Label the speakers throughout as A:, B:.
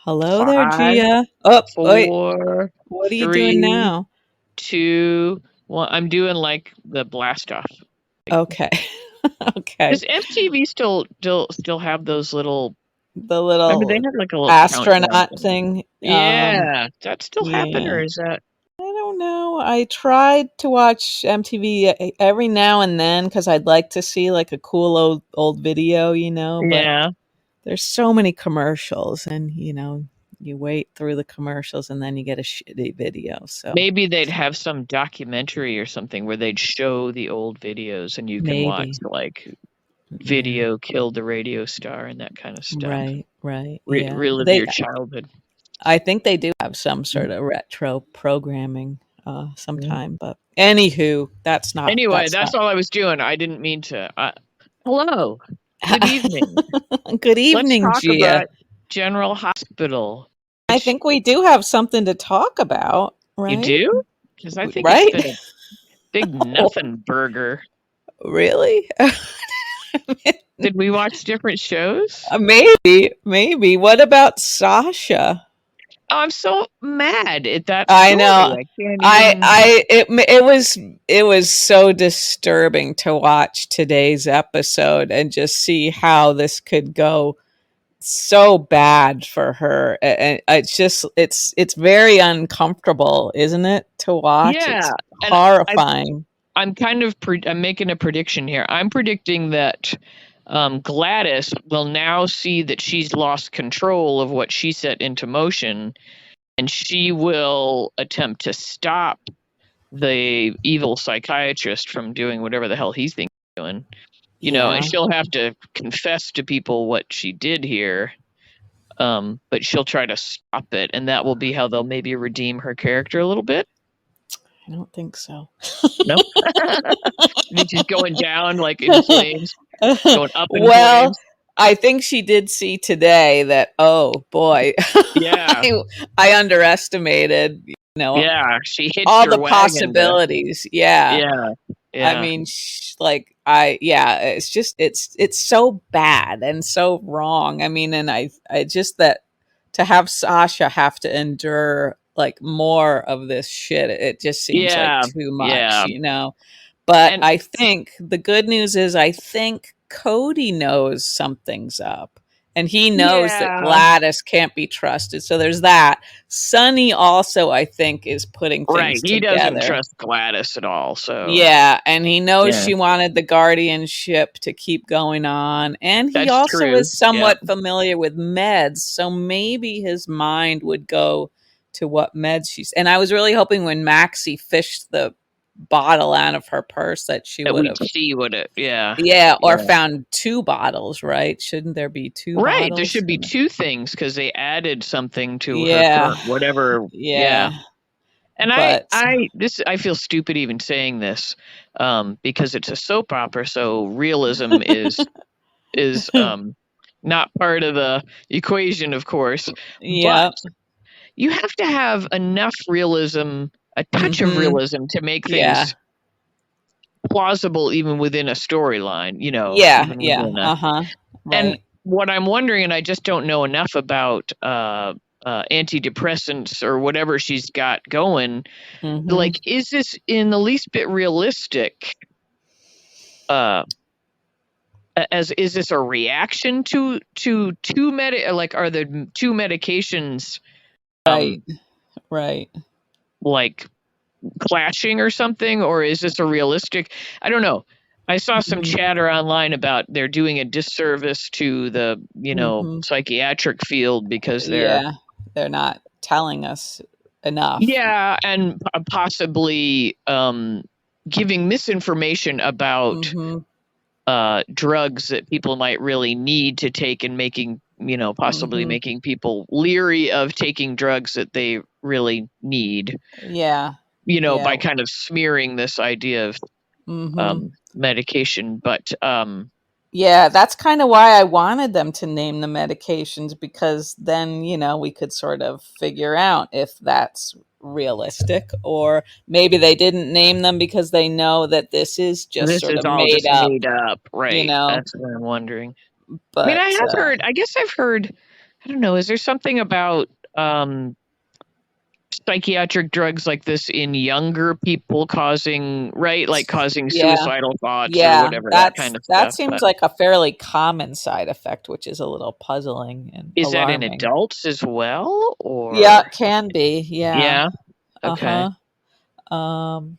A: Hello there,
B: Five,
A: Gia. Oh, wait.
B: 4,
A: What are you doing
B: 3,
A: now?
B: 2, 1. I'm doing like the blast off.
A: Okay. Okay.
B: Does MTV still have those little?
A: The
B: Remember they
A: little
B: had like a little countdown
A: astronaut
B: thing.
A: thing.
B: Yeah, does that still happen, or
A: Yeah.
B: is that?
A: I don't know. I tried to watch MTV every now and then because I'd like to see like a cool old video, but
B: Yeah,
A: there's so many commercials and, you wait through the commercials and then you get a shitty video. So
B: maybe they'd have some documentary or something where they'd show the old videos and you can watch
A: maybe.
B: like
A: Yeah.
B: video killed the radio star and that kind of stuff.
A: Right, right. Yeah.
B: Relive your childhood.
A: I think they do have some sort of retro programming
B: Mhm.
A: sometime, but anywho, that's not
B: Anyway,
A: that's
B: that's
A: not.
B: all I was doing. I didn't mean to. Hello. Good evening.
A: Good
B: Let's
A: evening,
B: talk
A: Gia.
B: about General Hospital,
A: I
B: which
A: think we do have something to talk about,
B: you
A: right?
B: do? Because I think it's
A: Right?
B: been a big nothing burger.
A: Really?
B: Did we watch different shows?
A: Maybe. What about Sasha?
B: Oh, I'm so mad at that
A: I
B: story.
A: know.
B: I can't
A: I
B: even.
A: I it was so disturbing to watch today's episode and just see how this could go so bad for her. And it's very uncomfortable, isn't it, to watch?
B: Yeah,
A: It's
B: and I
A: horrifying.
B: I'm kind of I'm making a prediction here. I'm predicting that Gladys will now see that she's lost control of what she set into motion, and she will attempt to stop the evil psychiatrist from doing whatever the hell he's thinking of doing. And
A: Yeah.
B: she'll have to confess to people what she did here. But she'll try to stop it, and that will be how they'll maybe redeem her character a little bit.
A: I don't think so.
B: No, she's going down like in flames, going up in
A: Well,
B: flames.
A: I think she did see today that, oh boy,
B: Yeah,
A: I underestimated,
B: yeah, she hitched
A: all
B: her
A: the
B: wagon to.
A: possibilities. Yeah.
B: Yeah,
A: I
B: yeah,
A: mean, yeah, it's just, it's so bad and so wrong. I mean, and I just that to have Sasha have to endure like more of this shit, it just seems like
B: yeah,
A: too much,
B: yeah,
A: But
B: and
A: I think the good news is I think Cody knows something's up. And he knows that
B: yeah,
A: Gladys can't be trusted. So there's that. Sonny also, I think, is putting
B: right.
A: things
B: He doesn't
A: together.
B: trust Gladys at all. So
A: Yeah, and he knows
B: yeah,
A: she wanted the guardianship to keep going on. And he
B: that's
A: also
B: true.
A: is
B: Yeah,
A: somewhat familiar with meds, so maybe his mind would go to what meds she's. And I was really hoping when Maxie fished the bottle out of her purse that she
B: that
A: would
B: we'd
A: have,
B: see what it. Yeah,
A: yeah, or
B: yeah.
A: found two bottles, right? Shouldn't there be two
B: Right. There
A: bottles?
B: should be two things because they added something to her
A: Yeah,
B: current whatever. Yeah.
A: yeah,
B: And
A: but
B: I feel stupid even saying this, because it's a soap opera, so realism is not part of the equation, of course.
A: yeah,
B: But you have to have enough realism, a touch of
A: hmm,
B: realism, to make
A: yeah,
B: things plausible, even within a storyline.
A: yeah,
B: Even
A: yeah,
B: within a.
A: uh-huh,
B: And
A: right.
B: what I'm wondering, and I just don't know enough about antidepressants or whatever she's got going.
A: Hmm.
B: Like, is this in the least bit realistic? Uh, as is this a reaction to like, are the two medications
A: Right,
B: um
A: right.
B: like clashing or something, or is this a realistic? I don't know. I saw some
A: Mhm,
B: chatter online about they're doing a disservice to the
A: mhm.
B: psychiatric field because they're.
A: Yeah, they're not telling us enough.
B: Yeah, and possibly giving misinformation about
A: Mhm,
B: drugs that people might really need to take, and making possibly
A: mhm.
B: making people leery of taking drugs that they really need,
A: Yeah,
B: by
A: yeah,
B: kind of smearing this idea of
A: mhm.
B: medication. But
A: Yeah, that's kinda why I wanted them to name the medications because then, we could sort of figure out if that's realistic or maybe they didn't name them because they know that this is just
B: this
A: sort
B: is
A: of
B: all
A: made
B: just
A: up,
B: made up,
A: you
B: right?
A: know?
B: That's what I'm wondering. I mean,
A: But,
B: I guess I've heard, don't know, is there something about psychiatric drugs like this in younger people causing
A: Yeah.
B: suicidal thoughts or
A: Yeah,
B: whatever, that kind of
A: that
B: stuff?
A: seems like a fairly common side effect, which is a little puzzling and
B: Is that in
A: alarming.
B: adults as well,
A: Yeah,
B: or
A: it can be. Yeah.
B: yeah? Okay.
A: Uh-huh. Um,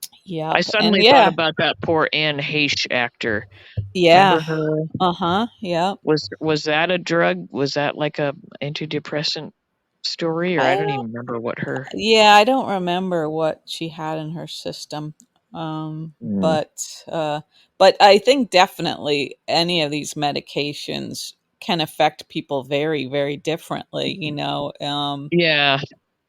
B: I
A: yep. And
B: suddenly thought
A: yeah.
B: about that poor Anne Heche actor.
A: Yeah.
B: Remember her?
A: Uh-huh. Yep.
B: Was that a drug? Was that like a antidepressant story, or I
A: I
B: don't
A: don't
B: even remember what her.
A: Yeah, I don't remember what she had in her system.
B: Mm.
A: But I think definitely any of these medications can affect people very, very differently, you know.
B: Yeah,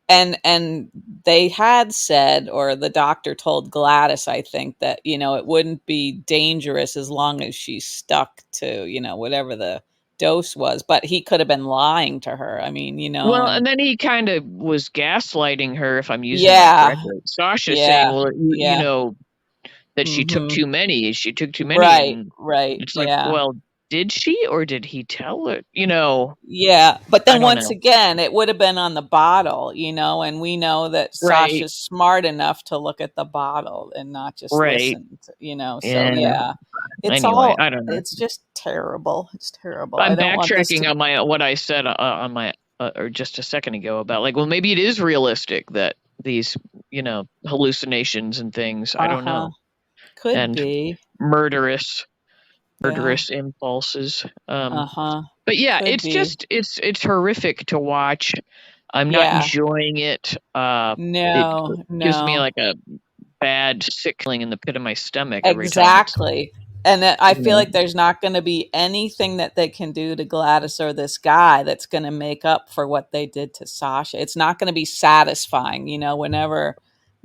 A: And they had said, or the doctor told Gladys, I think, that, you know, it wouldn't be dangerous as long as she stuck to, you know, whatever the dose was, but he could have been lying to her. I mean, you know,
B: well,
A: and
B: and then he kind of was gaslighting her, if I'm using that
A: yeah,
B: correctly. Sasha saying,
A: yeah,
B: "Well, you
A: yeah.
B: know that she took
A: Mhm.
B: too many. She took too many,"
A: Right,
B: and
A: right,
B: it's like,
A: yeah.
B: well, did she or did he tell her? You know,
A: Yeah, but
B: I
A: then
B: don't
A: once
B: know.
A: again, it would have been on the bottle, you know, and we know that
B: Right,
A: Sasha's smart enough to look at the bottle and not just
B: right.
A: listen to, you know, so
B: Yeah.
A: yeah.
B: Anyway, I don't know.
A: It's just terrible. It's terrible. I
B: I'm
A: don't want this
B: backtracking
A: to
B: on my what I said on my or just a second ago about like, well, maybe it is realistic that these, hallucinations and things. I don't
A: Uh-huh.
B: know,
A: Could
B: and
A: be.
B: murderous
A: Yeah.
B: impulses.
A: Uh-huh.
B: But yeah,
A: Could
B: it's
A: be.
B: just it's horrific to watch. I'm not
A: Yeah.
B: enjoying it. It
A: No,
B: gives me
A: no.
B: like a bad sick feeling in the pit of my stomach every time it's.
A: Exactly. And that I
B: You
A: feel
B: know,
A: like there's not going to be anything that they can do to Gladys or this guy that's going to make up for what they did to Sasha. It's not going to be satisfying, you know, whenever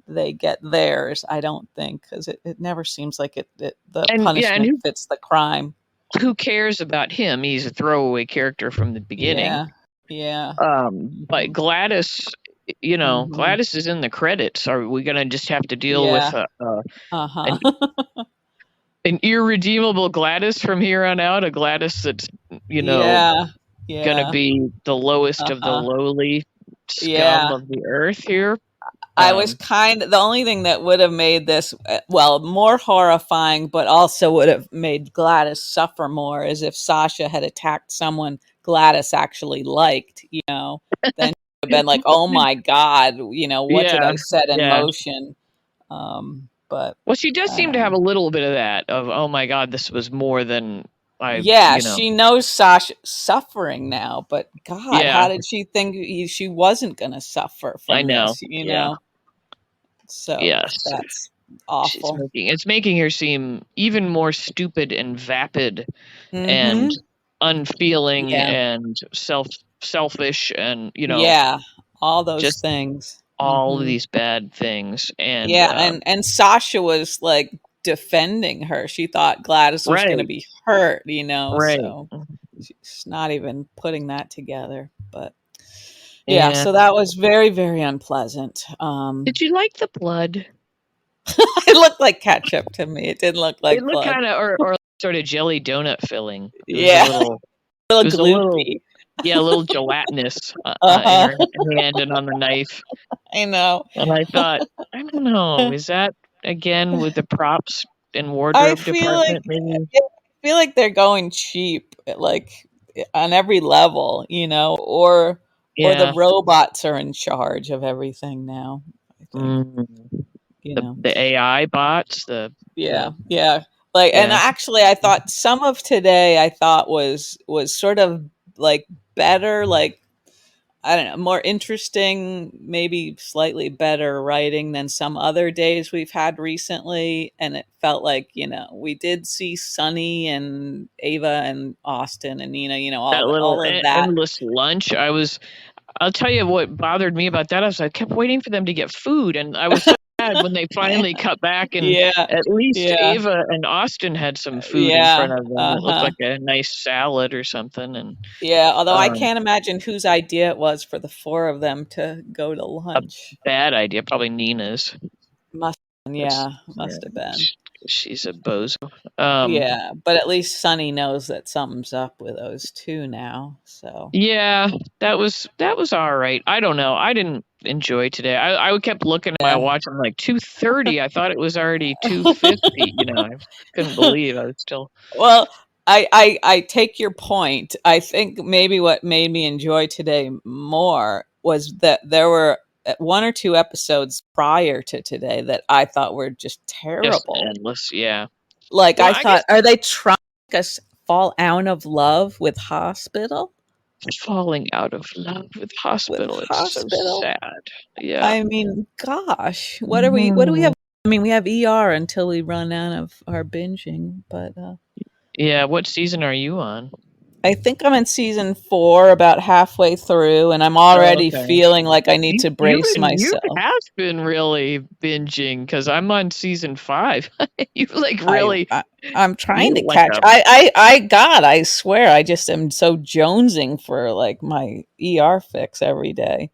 A: they get theirs, I don't think, because it never seems like the
B: and yeah, and
A: punishment fits the crime.
B: who cares about him? He's a throwaway character from the beginning.
A: Yeah. Yeah.
B: But
A: Hmm.
B: Gladys,
A: Hmm.
B: Gladys is in the credits. Are we gonna just have to deal with
A: Yeah. Uh-huh.
B: an an irredeemable Gladys from here on out? A Gladys that's you know
A: Yeah.
B: gonna
A: Yeah.
B: be the lowest of the
A: Uh-huh.
B: lowly scum
A: Yeah.
B: of the earth here?
A: I was
B: Um,
A: kind of the only thing that would have made this, well, more horrifying, but also would have made Gladys suffer more is if Sasha had attacked someone Gladys actually liked, you know, then she would have been like, oh my God, you know, what did
B: yeah,
A: I set in
B: yeah.
A: motion? But
B: Well, she does
A: I
B: seem
A: don't
B: to have
A: know.
B: a little bit of that of, oh my God, this was more than I,
A: Yeah, she knows Sasha's suffering now, but God,
B: yeah,
A: how did she think she wasn't going to suffer
B: I
A: from
B: know,
A: this, you
B: yeah,
A: know? So
B: yes.
A: that's awful.
B: It's making her seem even more stupid and vapid and
A: Mm-hmm.
B: unfeeling
A: Yeah.
B: and selfish and
A: Yeah, all those
B: just
A: things.
B: all of
A: Mhm.
B: these bad things and
A: Yeah, and Sasha was, like, defending her. She thought Gladys was gonna
B: right,
A: be hurt, you know,
B: right.
A: so she's not even putting that together, but yeah,
B: Yeah.
A: so that was very, very unpleasant.
B: Did you like the blood?
A: It looked like ketchup to me, it didn't look
B: It
A: like
B: looked
A: blood.
B: kind of or sort of jelly donut filling.
A: Yeah, a
B: It
A: little
B: was a little
A: gloopy.
B: yeah, a little gelatinous in
A: Uh-huh,
B: her hand and on the knife.
A: I know.
B: And I thought, I don't know, is that again with the props and
A: I
B: wardrobe
A: feel like
B: department? Maybe.
A: yeah, I feel like they're going cheap, like, on every level, you know, or the
B: Yeah.
A: robots are in charge of everything now, I think,
B: Mm,
A: you
B: the
A: know.
B: AI bots,
A: Yeah,
B: the
A: yeah. Like, and
B: yeah.
A: actually I thought some of today I thought was sort of, like, better, like, I don't know, more interesting, maybe slightly better writing than some other days we've had recently. And it felt like, you know, we did see Sunny and Ava and Austin and Nina, you know,
B: That little
A: all of that.
B: endless lunch. I'll tell you what bothered me about that is I kept waiting for them to get food, and I was so sad when they finally cut back, and
A: Yeah,
B: at least
A: yeah,
B: Ava and Austin had some food in
A: yeah,
B: front of them. It looked
A: uh-huh.
B: like a nice salad or something, and
A: Yeah, although I
B: um,
A: can't imagine whose idea it was for the four of them to go to
B: a
A: lunch.
B: bad idea, probably Nina's.
A: Must,
B: That's
A: yeah,
B: yeah,
A: must have been.
B: she's a bozo.
A: Yeah, but at least Sunny knows that something's up with those two now. So
B: Yeah, that was all right. I don't know. I didn't enjoy today. I kept looking at my
A: yeah.
B: watch. I'm like 2:30. I thought it was already 2:50. I couldn't believe I was still.
A: Well, I take your point. I think maybe what made me enjoy today more was that there were one or two episodes prior to today that I thought were just
B: Just
A: terrible.
B: endless, yeah.
A: Like
B: Well,
A: I
B: I guess
A: thought, are they trying to make us fall out of love with Hospital?
B: falling out of love with
A: With
B: hospital, it's so
A: Hospital?
B: sad. Yeah.
A: I mean, gosh, what do we
B: Mhm.
A: have? I mean, we have ER until we run out of our binging, but
B: Yeah, what season are you on?
A: I think I'm in season 4, about halfway through, and I'm
B: Oh,
A: already
B: okay.
A: feeling like I need
B: You
A: to
B: you
A: brace
B: you
A: myself.
B: have been really binging because 'cause I'm on season 5. You, like,
A: I,
B: really
A: I I'm trying to
B: feel like
A: catch.
B: a
A: God, I swear, I just am so jonesing for like my ER fix every day.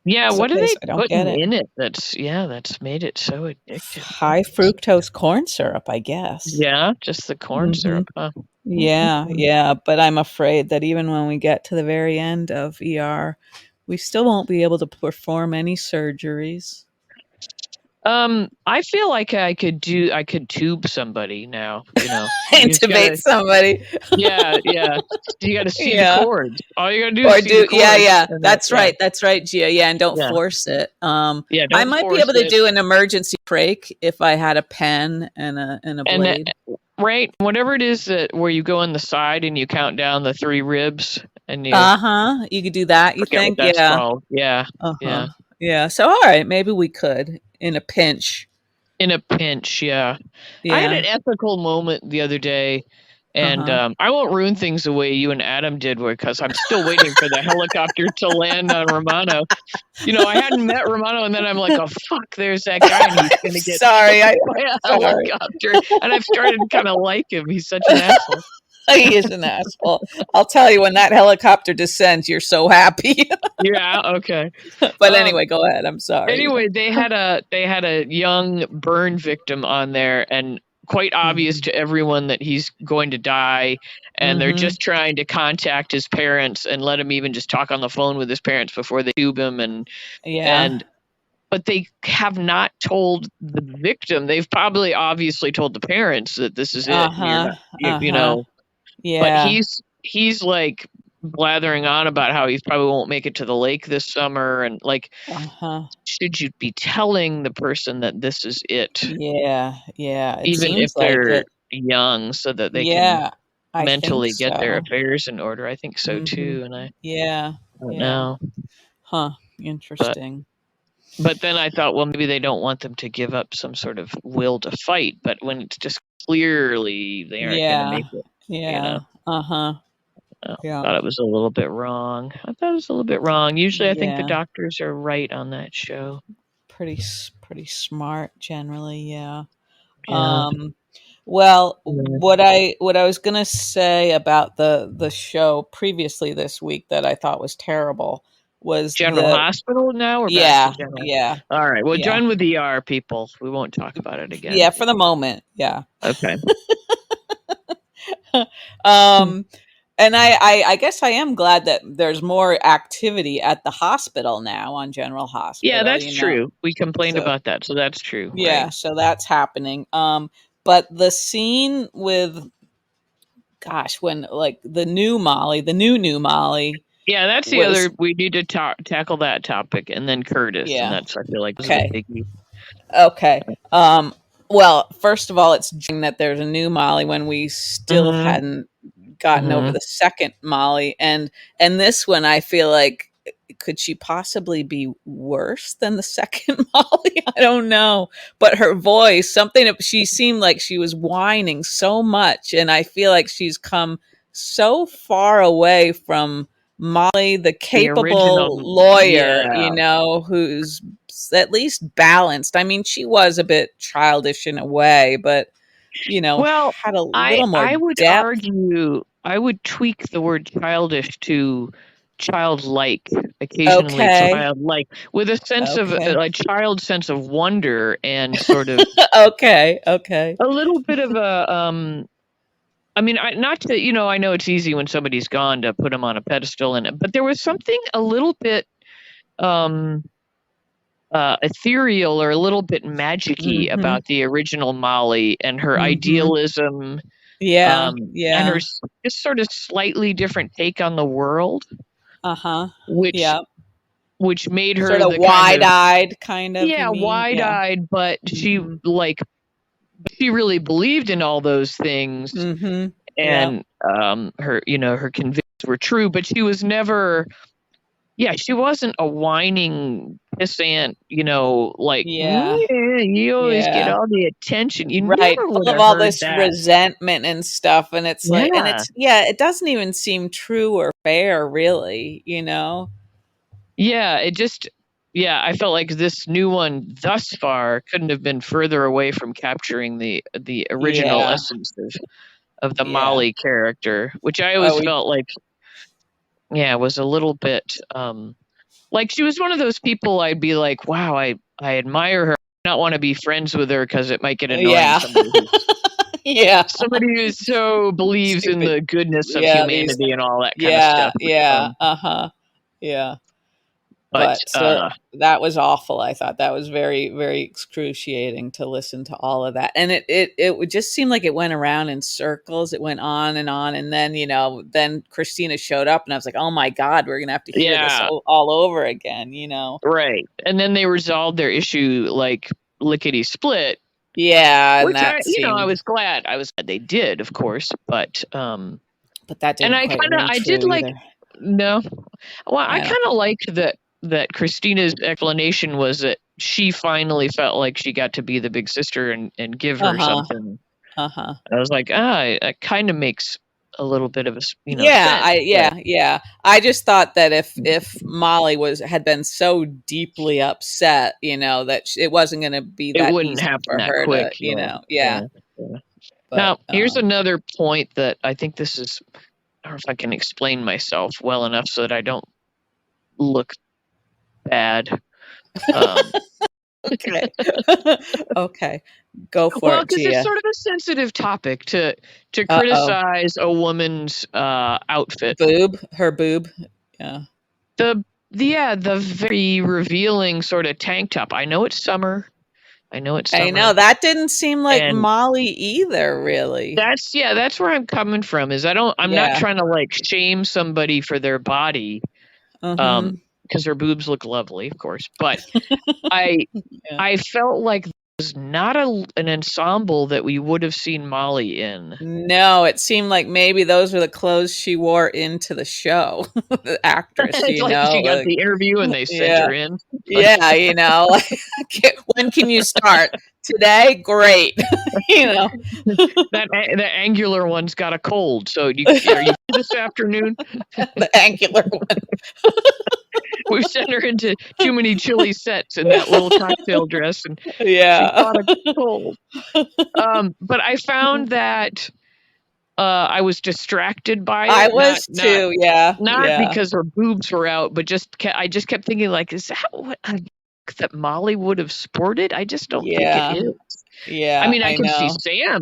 B: Yeah,
A: So
B: what
A: in
B: are they
A: case I don't get
B: putting
A: it,
B: in it that's made it so addictive, huh?
A: high fructose corn syrup, I guess.
B: Yeah, just the corn
A: Hmm.
B: syrup, huh?
A: Yeah,
B: Mm-mm-mm.
A: yeah, but I'm afraid that even when we get to the very end of ER, we still won't be able to perform any surgeries.
B: I feel like I could tube somebody now, You just
A: Intubate
B: gotta.
A: somebody.
B: Yeah, yeah. You gotta see the
A: Yeah.
B: cords. All you gotta do is
A: Or
B: see the
A: do yeah,
B: cords
A: yeah.
B: and that yeah,
A: That's right, Gia. Yeah, and don't
B: yeah,
A: force it.
B: yeah,
A: I
B: don't
A: might be
B: force
A: able to
B: it.
A: do an emergency break if I had a pen and a
B: And
A: blade.
B: right, whatever it is that where you go on the side and you count down the 3 ribs and you
A: Uh-huh. You could do that, you
B: forget what
A: think?
B: that's
A: Yeah.
B: called. Yeah,
A: Uh-huh.
B: yeah.
A: Yeah. So all right, maybe we could in a pinch.
B: In a pinch, yeah. I had
A: Yeah.
B: an ethical moment the other day, and,
A: Uh-huh.
B: I won't ruin things the way you and Adam did because I'm still waiting for the helicopter to land on Romano. I hadn't met Romano, and then I'm like, "Oh, fuck, there's that guy, and he's
A: I'm
B: gonna get
A: sorry.
B: killed
A: I'm
B: by a
A: sorry.
B: helicopter," and I've started to kinda like him. He's such an asshole.
A: He is an asshole. I'll tell you when that helicopter descends, you're so happy.
B: Yeah, okay.
A: But
B: Um,
A: anyway, go ahead. I'm sorry.
B: Anyway, they had a young burn victim on there, and quite obvious
A: Mhm.
B: to everyone that he's going to die, and they're
A: Mhm.
B: just trying to contact his parents and let him even just talk on the phone with his parents before they tube him,
A: Yeah.
B: and but they have not told the victim. They've probably obviously told the parents that this is it, and you're
A: Uh-huh.
B: not,
A: Uh-huh.
B: but
A: Yeah.
B: he's like blathering on about how he probably won't make it to the lake this summer, and like,
A: Uh-huh.
B: should you be telling the person that this is it,
A: Yeah. Yeah. It
B: even if
A: seems like
B: they're
A: it.
B: young, so that they can
A: Yeah. I think
B: mentally get their
A: so.
B: affairs in order? I think so
A: Mhm.
B: too, and I
A: Yeah.
B: don't
A: Yeah.
B: know.
A: Huh.
B: But
A: Interesting.
B: but then I thought, well, maybe they don't want them to give up some sort of will to fight, but when it's just clearly they aren't gonna
A: Yeah.
B: make it, you know?
A: Yeah. Uh-huh.
B: I
A: Yeah.
B: thought it was a little bit wrong. I thought it was a little bit wrong. Usually, I think the
A: Yeah.
B: doctors are right on that show.
A: Pretty smart generally, yeah.
B: Yeah.
A: Um, well,
B: Yeah.
A: what I was gonna say about the show previously this week that I thought was terrible was
B: General
A: the
B: Hospital now? We're back to
A: yeah,
B: general.
A: yeah,
B: Alright, well,
A: yeah,
B: done with ER, people. We won't talk about it again.
A: yeah, for the moment, yeah.
B: Okay. Hmm.
A: um, and I guess I am glad that there's more activity at the hospital now on General
B: Yeah,
A: Hospital,
B: that's
A: you know.
B: true. We complained
A: So
B: about that, so that's true, right.
A: yeah, so that's happening. But the scene with gosh, when like the new Molly
B: Yeah, that's the
A: was
B: other we need to tackle that topic, and then Curtis, and
A: yeah.
B: that's I feel like those are the
A: Okay.
B: biggie.
A: Okay. Well, first of all, it's jarring that there's a new Molly when we still
B: Mhm,
A: hadn't gotten over
B: mhm.
A: the second Molly, and this one I feel like could she possibly be worse than the second Molly? I don't know. But her voice, she seemed like she was whining so much, and I feel like she's come so far away from Molly, the
B: The
A: capable
B: original
A: lawyer,
B: yeah.
A: who's at least balanced. I mean, she was a bit childish in a way, but
B: Well,
A: had a
B: I
A: little more
B: I would
A: depth.
B: argue I would tweak the word childish to childlike, occasionally
A: Okay.
B: childlike, with a sense of
A: Okay.
B: a child's sense of wonder and sort of
A: Okay. Okay.
B: a little bit of a I mean, not to, I know it's easy when somebody's gone to put them on a pedestal, but there was something a little bit um, ethereal or a little bit magic-y
A: Mm-hmm.
B: about the original Molly and her
A: Mm-hmm.
B: idealism,
A: Yeah.
B: and her
A: Yeah.
B: just sort of slightly different take on the world,
A: Uh-huh.
B: which
A: Yeah.
B: which made
A: Sort
B: her
A: of
B: the kind of,
A: wide-eyed, kind of, you
B: yeah,
A: mean? Yeah.
B: wide-eyed, but
A: Mm-hmm.
B: she really believed in all those things,
A: Mm-hmm. Yeah.
B: and her convictions were true, but she was never, yeah, she wasn't a whining pissant, like,
A: Yeah.
B: yeah, you always get
A: Yeah.
B: all the attention. You
A: Right.
B: never would
A: Full of
B: have
A: all
B: heard
A: this
B: that.
A: resentment and stuff. And it's like, and
B: Yeah.
A: it's, yeah, it doesn't even seem true or fair, really, you know?
B: Yeah, yeah, I felt like this new one thus far couldn't have been further away from capturing the original
A: Yeah.
B: essence of the
A: Yeah.
B: Molly character, which I always
A: Oh,
B: felt like, yeah, was a little bit like she was one of those people I'd be like, wow, I admire her. I not want to be friends with her because it might get annoying.
A: yeah. Yeah.
B: Somebody who so believes in
A: Stupid.
B: the goodness of
A: Yeah. These,
B: humanity and all that kind of
A: yeah.
B: stuff.
A: Yeah. Uh-huh. Yeah.
B: But
A: But that was awful. I thought that was very, very excruciating to listen to all of that. And it would just seem like it went around in circles. It went on and on. And then, then Christina showed up and I was like, oh my God, we're going to have to hear this
B: yeah,
A: all over again,
B: right. And then they resolved their issue like lickety split,
A: Yeah. And
B: which
A: that
B: I
A: seemed,
B: was glad. I was glad they did, of course. But
A: that
B: and
A: didn't quite ring
B: I did
A: true
B: like,
A: either.
B: no, well, I
A: I don't
B: kind of
A: think.
B: liked that Christina's explanation was that she finally felt like she got to be the big sister and give
A: Uh
B: her
A: huh.
B: something.
A: Uh huh.
B: I was like, it kind of makes a little bit of a
A: Yeah,
B: sense, but
A: yeah. I just thought that if Molly had been so deeply upset, that it wasn't going to be
B: it
A: that
B: wouldn't
A: easy
B: happen
A: for
B: that
A: her
B: quick.
A: to,
B: Yeah,
A: yeah.
B: yeah, yeah.
A: But
B: Now, here's another point that I think this is. I don't know if I can explain myself well enough so that I don't look bad.
A: okay, okay, go for
B: Well,
A: it,
B: because it's
A: Gia.
B: sort of a sensitive topic to
A: Uh oh,
B: criticize a woman's outfit.
A: her boob. Yeah,
B: The very revealing sort of tank top. I know it's summer.
A: I know that didn't seem like
B: And
A: Molly either. Really.
B: that's where I'm coming from. I'm not
A: Yeah.
B: trying to like shame somebody for their body,
A: Mm-hmm.
B: because their boobs look lovely, of course. But I
A: Yeah.
B: I felt like it was not an ensemble that we would have seen Molly in.
A: No, it seemed like maybe those were the clothes she wore into the show. The actress,
B: It's like she got
A: like
B: the interview and they sent
A: yeah.
B: her in. Like
A: Yeah, like when can you start? Today? Great. you know.
B: the angular one's got a cold, so are you free this afternoon?
A: The angular one.
B: We sent her into too many chili sets in that little cocktail dress, and she
A: Yeah.
B: caught a cold. But I found that I was distracted by
A: I
B: it,
A: was too. Yeah.
B: not
A: Yeah.
B: because her boobs were out, but I just kept thinking, like, is that what a look that Molly would have sported? I just don't think it
A: Yeah.
B: is. I
A: Yeah,
B: mean,
A: I know.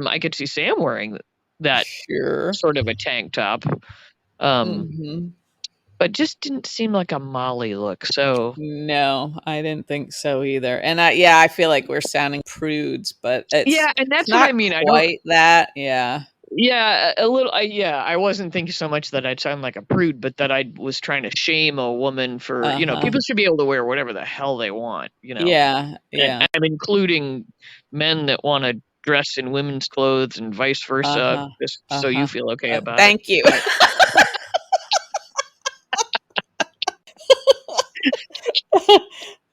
B: I could see Sam wearing that
A: Sure.
B: sort of a tank top,
A: Mhm.
B: but just didn't seem like a Molly look. So
A: No, I didn't think so either. And I feel like we're sounding prudes, but
B: yeah, and
A: it's
B: that's what I
A: not
B: mean. I don't.
A: quite that. Yeah.
B: Yeah, a little. Yeah, I wasn't thinking so much that I'd sound like a prude, but that I was trying to shame a woman for,
A: Uh-huh.
B: people should be able to wear whatever the hell they want,
A: Yeah,
B: and
A: yeah.
B: I'm including men that want to dress in women's clothes and vice versa,
A: Uh-huh.
B: just so you
A: Uh-huh.
B: feel okay about it.
A: Thank you.
B: But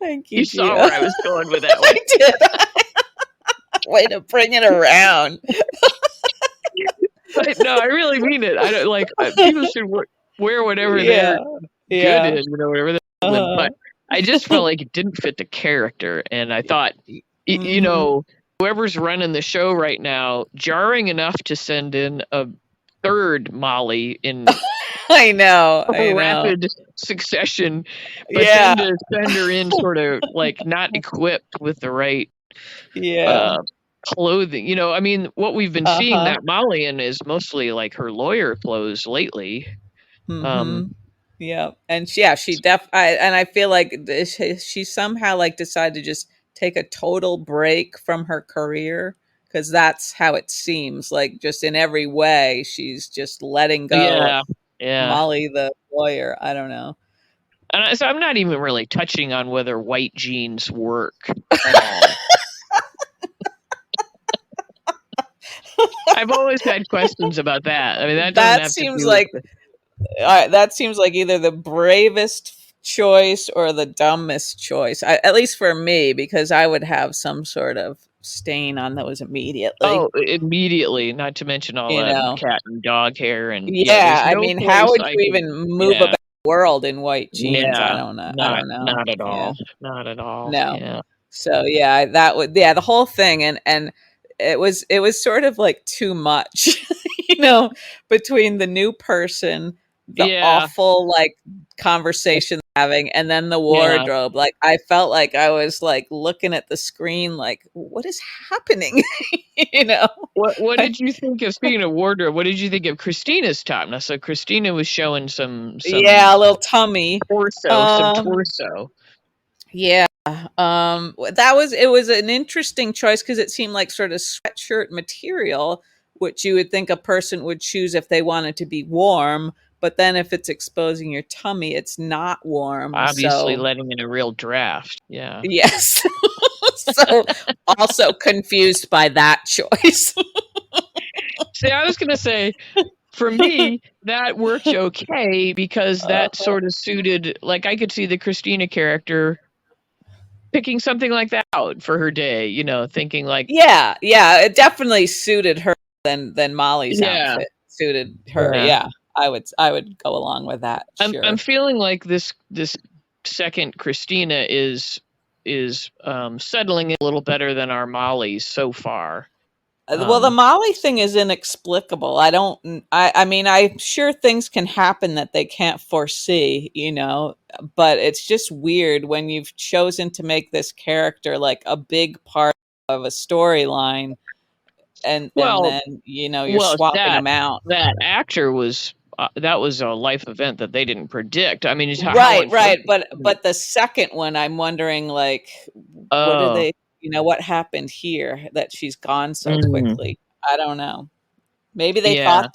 A: Thank you,
B: you saw
A: Gia.
B: where I was going with that
A: I
B: one.
A: did. Way to bring it around.
B: But no, I really mean it. I don't like people should wear whatever they're
A: Yeah.
B: good
A: Yeah.
B: in, whatever they're with.
A: Uh-huh.
B: But I just felt like it didn't fit the character, and I thought,
A: Mhm.
B: whoever's running the show right now, jarring enough to send in a third Molly in
A: I know, I know.
B: rapid succession, but
A: Yeah,
B: then to send her in sort of like not equipped with the right
A: yeah.
B: uh clothing. I mean, what we've been seeing
A: Uh-huh.
B: that Molly in is mostly like her lawyer clothes lately.
A: Mhm. Yeah, and and I feel like she somehow like decided to just take a total break from her career because that's how it seems like. Just in every way, she's just letting go of
B: Yeah, yeah.
A: Molly the lawyer. I don't know.
B: So I'm not even really touching on whether white jeans work at all. I've always had questions about that. I mean, that doesn't
A: That
B: have to
A: seems
B: do with
A: like that seems like either the bravest choice or the dumbest choice. At least for me, because I would have some sort of stain on those immediately.
B: oh, immediately, not to mention all
A: You
B: the
A: know.
B: cat and dog hair and
A: Yeah,
B: there's
A: I
B: no
A: mean, how
B: place
A: would
B: I
A: you
B: could.
A: even move
B: Yeah.
A: about the world in white jeans? I
B: Yeah.
A: don't know. I
B: Not
A: don't know.
B: not at
A: Yeah.
B: all. Not at all.
A: No.
B: Yeah.
A: So yeah, that would the whole thing and it was sort of like too much, between the new person, the
B: Yeah.
A: awful like conversation having, and then the
B: Yeah.
A: wardrobe. Like I felt like I was like looking at the screen like, what is happening? you know?
B: What did you think of, speaking of wardrobe, what did you think of Christina's top? Now, so Christina was showing some
A: Yeah, a little tummy.
B: some
A: Um
B: torso.
A: Yeah, that was it was an interesting choice because it seemed like sort of sweatshirt material, which you would think a person would choose if they wanted to be warm, but then if it's exposing your tummy, it's not warm.
B: Obviously
A: So,
B: letting in a real draft. Yeah.
A: yes. So, also confused by that choice.
B: See, I was gonna say, for me, that worked okay because that
A: Uh,
B: sort of suited, like, I could see the Christina character picking something like that out for her day, thinking like,
A: yeah, yeah, it definitely suited her than Molly's
B: yeah,
A: outfit suited her.
B: yeah.
A: Yeah, I would go along with that.
B: I'm
A: Sure.
B: feeling like this second Christina is settling in a little better than our Molly so far.
A: Well, the
B: Um,
A: Molly thing is inexplicable. I don't. I mean, I'm sure things can happen that they can't foresee, but it's just weird when you've chosen to make this character like a big part of a storyline, and
B: well,
A: then you're swapping
B: that
A: them out.
B: actor was that was a life event that they didn't predict. I mean, it's how
A: Right, right.
B: unfortunate.
A: But the second one, I'm wondering, like, what are
B: Oh,
A: they? What happened here that she's gone so
B: mm,
A: quickly? I don't know. Maybe they
B: yeah.
A: thought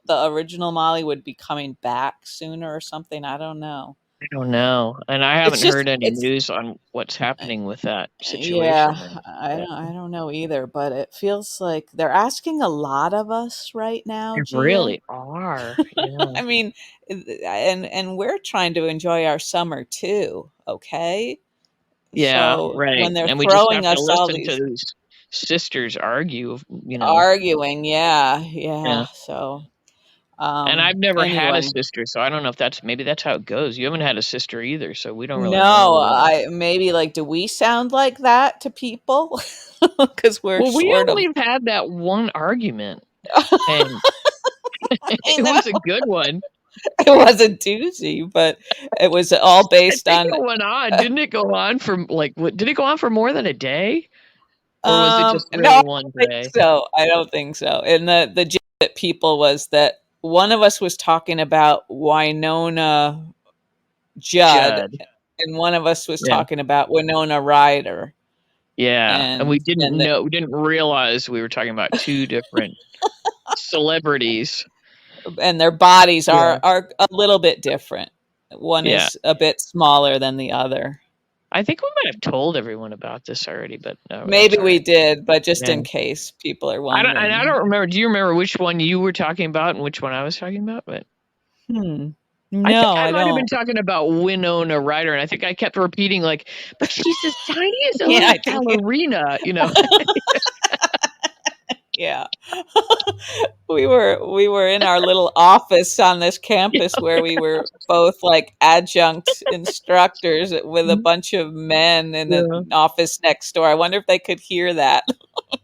A: the original Molly would be coming back sooner or something. I don't know.
B: I don't know, and I
A: It's
B: haven't
A: just
B: heard any
A: it's
B: news on what's happening with that
A: yeah,
B: situation.
A: I don't know either, but it feels like they're asking a lot of us right now,
B: They
A: Gia.
B: really are. Yeah.
A: I mean, and we're trying to enjoy our summer too, okay?
B: Yeah,
A: So
B: right,
A: when they're
B: and we just
A: throwing
B: have to
A: us all
B: listen to
A: these
B: these sisters argue.
A: arguing, yeah, yeah.
B: Yeah,
A: So
B: and I've never had a
A: anyway.
B: sister, so I don't know if maybe that's how it goes. You haven't had a sister either, so we don't really
A: No,
B: know.
A: I maybe like do we sound like that to people? Because we're
B: Well, we
A: sort of
B: only had that one argument, and
A: I
B: it
A: know
B: was a good one.
A: it was a doozy, but it was all
B: I
A: based
B: think
A: on
B: it went on. Didn't it go on for, like, what did it go on for more than a day? Or was it just
A: no, I
B: really
A: don't
B: one
A: think
B: day?
A: so. I don't think so. And the gist that people was that one of us was talking about Winona Judd
B: Judd.
A: and one of us was
B: Yeah.
A: talking about Winona Ryder.
B: Yeah, and
A: And then
B: we didn't realize we were talking about 2 different celebrities.
A: and their bodies
B: Yeah.
A: are a little bit different. One
B: Yeah.
A: is a bit smaller than the other.
B: I think we might have told everyone about this already, but no, that's
A: Maybe
B: all
A: we
B: right.
A: did, but just
B: Yeah.
A: in case people are
B: I
A: wondering.
B: don't remember. Do you remember which one you were talking about and which one I was talking about? But
A: Hmm.
B: I think
A: No,
B: I
A: I
B: might have been
A: don't.
B: talking about Winona Ryder, and I think I kept repeating like, "But she's as tiny as a
A: Yeah,
B: little
A: I think
B: ballerina."
A: yeah. We were in our little office on this campus where we were both like adjunct instructors with a bunch of men in the
B: Yeah.
A: office next door. I wonder if they could hear that.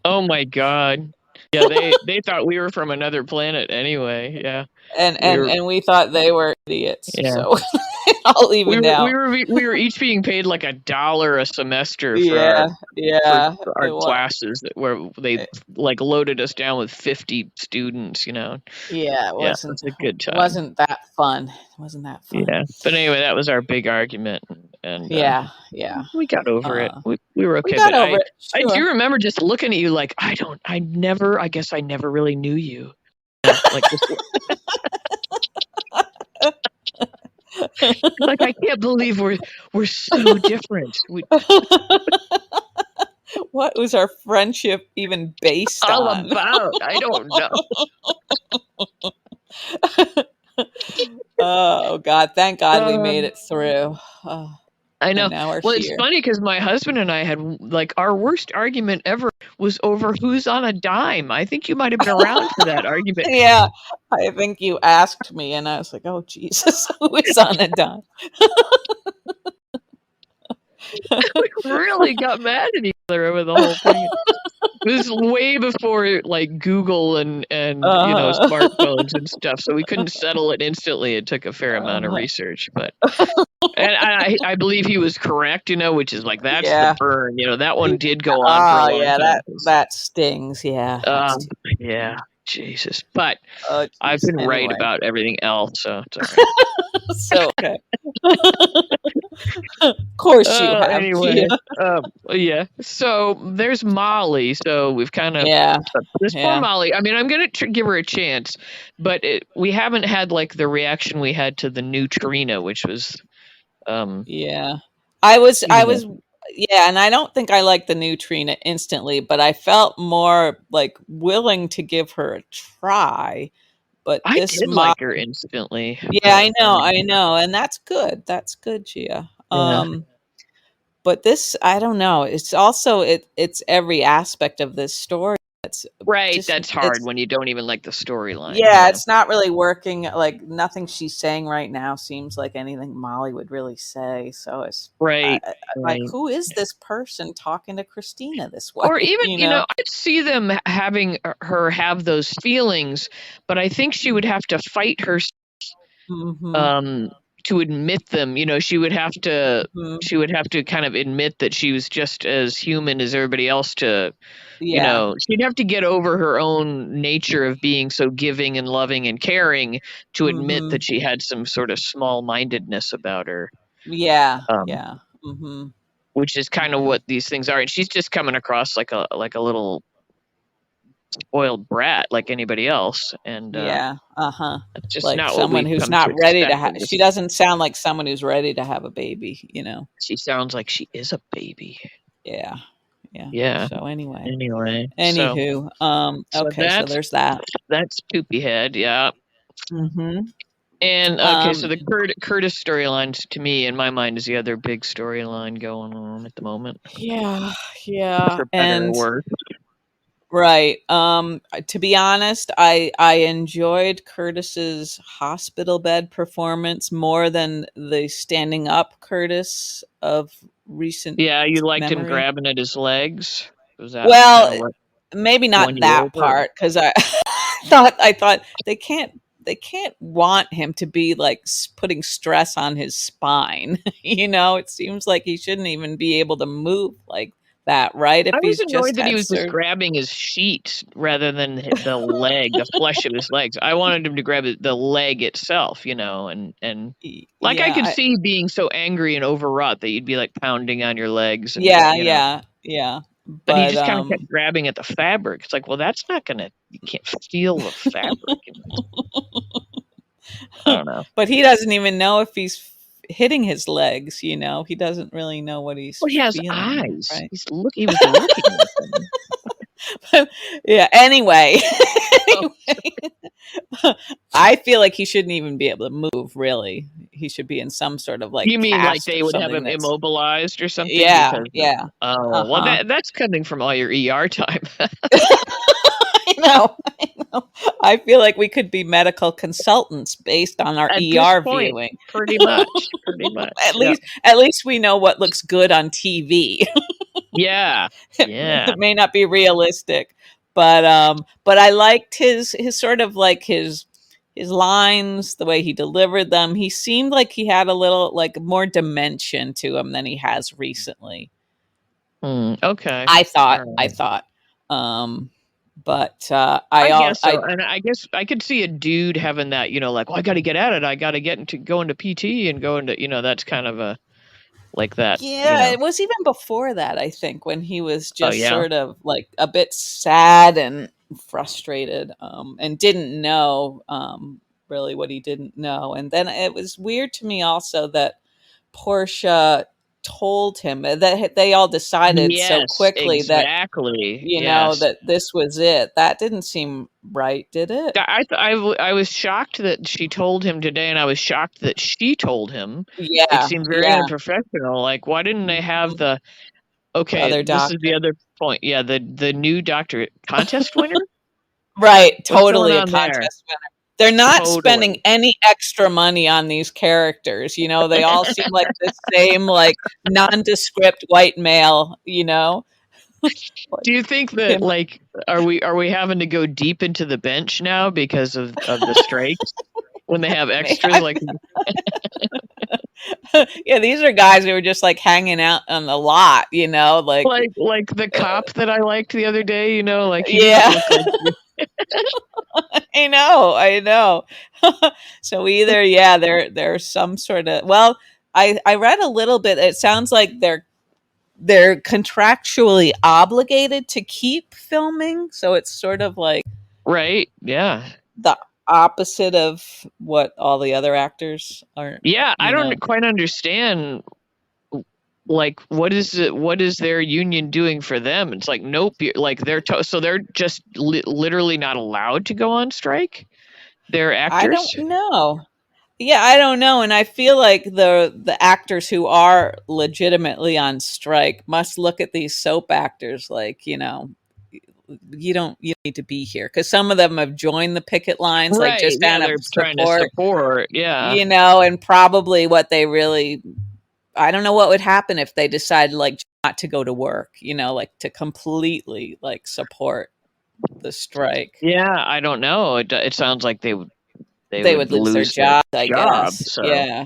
B: Oh my god. Yeah, they thought we were from another planet anyway. Yeah,
A: and
B: we
A: and
B: were.
A: and we thought they were idiots.
B: Yeah,
A: So all evened out.
B: we were each being paid like $1 a semester
A: Yeah,
B: for
A: yeah,
B: our
A: it was.
B: classes where they like loaded us down with 50 students.
A: Yeah, it
B: Yeah,
A: wasn't
B: it's a good time.
A: wasn't that fun. It wasn't that fun.
B: Yeah, but anyway, that was our big argument, and
A: Yeah, yeah.
B: we got over it.
A: Uh,
B: We were
A: we
B: okay,
A: got
B: but
A: over it.
B: I do
A: Sure.
B: remember just looking at you like I guess I never really knew you. Yeah, like just like I can't believe we're so different.
A: What was our friendship even based
B: All
A: on?
B: about I don't know.
A: Oh God! Thank God we made
B: Um,
A: it through. Oh,
B: I
A: and
B: know.
A: now we're
B: Well, it's
A: here.
B: funny because my husband and I had like our worst argument ever was over who's on a dime. I think you might have been around for that argument.
A: Yeah, I think you asked me, and I was like, "Oh Jesus, who is on a dime?"
B: We really got mad at each other over the whole thing. This is way before like Google and
A: Uh,
B: smartphones and stuff, so we couldn't settle it instantly. It took a fair amount of
A: uh,
B: research, but and I believe he was correct, which is like that's the
A: yeah.
B: burn. That one did go on for a
A: Oh
B: long
A: yeah,
B: time.
A: that stings. Yeah, that's too.
B: Yeah, Jesus. But
A: Oh
B: I've
A: jeez.
B: been right
A: Anyway,
B: about everything else, so it's all right.
A: so okay. Of course you have, Gia.
B: Anyway, yeah. So there's Molly. So we've kind of
A: Yeah,
B: this poor
A: yeah,
B: Molly. I mean, I'm gonna give her a chance, but we haven't had like the reaction we had to the new Trina, which was,
A: yeah. I was,
B: you
A: I
B: know,
A: was, yeah, and I don't think I liked the new Trina instantly, but I felt more like willing to give her a try. But
B: I
A: this
B: did like her instantly.
A: yeah, I know, and that's good. That's good, Gia.
B: Yeah.
A: But this, I don't know. It's also it's every aspect of this story that's
B: Right.
A: just
B: That's hard
A: it's
B: when you don't even like the storyline.
A: yeah, it's not really working. Like nothing she's saying right now seems like anything Molly would really say. So
B: Right.
A: like,
B: Right.
A: who is this person talking to Christina this
B: Or
A: way?
B: even,
A: You know?
B: I could see them having her have those feelings, but I think she would have to fight her
A: Hmm.
B: um to admit them.
A: Hmm.
B: She would have to kind of admit that she was just as human as everybody else to,
A: Yeah.
B: she'd have to get over her own nature of being so giving and loving and caring to admit
A: Hmm.
B: that she had some sort of small-mindedness about her.
A: Yeah.
B: Um
A: Yeah. Hmm.
B: which is kind of
A: Hmm.
B: what these things are, and she's just coming across like a little spoiled brat like anybody else, and
A: Yeah. Uh-huh.
B: that's just
A: Like
B: not what
A: someone
B: we've
A: who's
B: come to
A: not ready to
B: expect
A: have.
B: of
A: She
B: this.
A: doesn't sound like someone who's ready to have a baby. You know?
B: She sounds like she is a baby.
A: Yeah. Yeah.
B: Yeah.
A: So anyway.
B: Anyway,
A: Anywho,
B: so
A: okay, so there's that.
B: that's Poopy Head, yeah.
A: Hmm.
B: And okay, so
A: Um,
B: the Curtis storyline to me, in my mind, is the other big storyline going on at the moment,
A: yeah, yeah,
B: for better or
A: and
B: worse.
A: right. To be honest, I enjoyed Curtis's hospital bed performance more than the standing up Curtis of recent
B: Yeah, you liked him
A: memory.
B: grabbing at his legs. Was that kind
A: Well,
B: of what
A: maybe
B: won
A: not
B: you
A: that
B: over?
A: part because I I thought they can't want him to be like putting stress on his spine. It seems like he shouldn't even be able to move like that, right? If
B: I was
A: he's
B: annoyed
A: just
B: that he
A: had
B: was just
A: surgery.
B: grabbing his sheet rather than the flesh of his legs. I wanted him to grab the leg itself, and like I
A: Yeah,
B: could see being so angry and overwrought that you'd be like pounding on your legs and
A: yeah, yeah, yeah.
B: but he
A: But
B: just kind of kept grabbing at the fabric. It's like, well, that's not gonna. You can't feel the fabric. I don't know.
A: but he doesn't even know if he's hitting his legs. He doesn't really know what he's
B: Well, he has
A: feeling,
B: eyes.
A: right?
B: He was looking at them.
A: Yeah. Anyway,
B: Oh,
A: I feel like he shouldn't even be able to move. Really, he should be in some sort of like
B: you mean like
A: cast
B: they
A: or
B: would have
A: something.
B: him
A: That's
B: immobilized or something
A: yeah,
B: because of,
A: yeah. Uh
B: oh well
A: huh.
B: that's coming from all your ER time.
A: I know. I know. I feel like we could be medical consultants based on our
B: At this
A: ER
B: point,
A: viewing.
B: pretty much,
A: at
B: yeah,
A: least, at least we know what looks good on TV.
B: yeah, yeah.
A: It may not be realistic, but I liked his sort of like his lines, the way he delivered them. He seemed like he had a little like more dimension to him than he has recently.
B: Okay.
A: I thought.
B: All
A: I
B: right.
A: thought. Um, but
B: I guess so.
A: I
B: And I guess I could see a dude having that, like, well, I got to get at it. I got to get into go into PT and go into, that's kind of a like that,
A: yeah, it was even before that, I think, when he was
B: Oh
A: just
B: yeah.
A: sort of like a bit sad and frustrated, and didn't know really what he didn't know. And then it was weird to me also that Portia told him that they all decided so
B: Yes,
A: quickly that,
B: exactly. Yes.
A: that this was it. That didn't seem right, did it?
B: I was shocked that she told him today, and I was shocked that she told him. It
A: Yeah,
B: seemed very
A: yeah.
B: unprofessional. Like, why didn't they have
A: Mhm. The
B: okay,
A: other
B: this is the
A: doctor.
B: other point. Yeah, the new doctorate contest winner?
A: Right,
B: What's going
A: totally a
B: on there?
A: contest winner. They're not spending
B: Totally.
A: any extra money on these characters, they all seem like the same, like, nondescript white male, like
B: Do you think that
A: him.
B: like are we having to go deep into the bench now because of the strikes when they have extras
A: I
B: like
A: yeah, these are guys who are just, like, hanging out on the lot, like,
B: like the
A: uh,
B: cop that I liked the other day, like he doesn't
A: yeah.
B: look like
A: I know. So either, yeah, there's some sort of, well, I read a little bit. It sounds like they're contractually obligated to keep filming, so it's sort of like
B: right. Yeah.
A: the opposite of what all the other actors are,
B: Yeah, I
A: you know.
B: don't quite understand like what is their union doing for them? It's like nope, like so they're just literally not allowed to go on strike. They're
A: I don't
B: actors.
A: know. Yeah, I don't know, and I feel like the actors who are legitimately on strike must look at these soap actors like, you need to be here, because some of them have joined the picket lines, like,
B: Right.
A: just
B: Yeah,
A: kind of
B: they're trying to
A: support,
B: support. Yeah.
A: and probably what they really, I don't know what would happen if they decided, like, not to go to work, like, to completely, like, support the strike.
B: Yeah, I don't know. It sounds like they
A: They
B: would
A: would lose their
B: lose their
A: job, I
B: job.
A: guess.
B: So,
A: Yeah.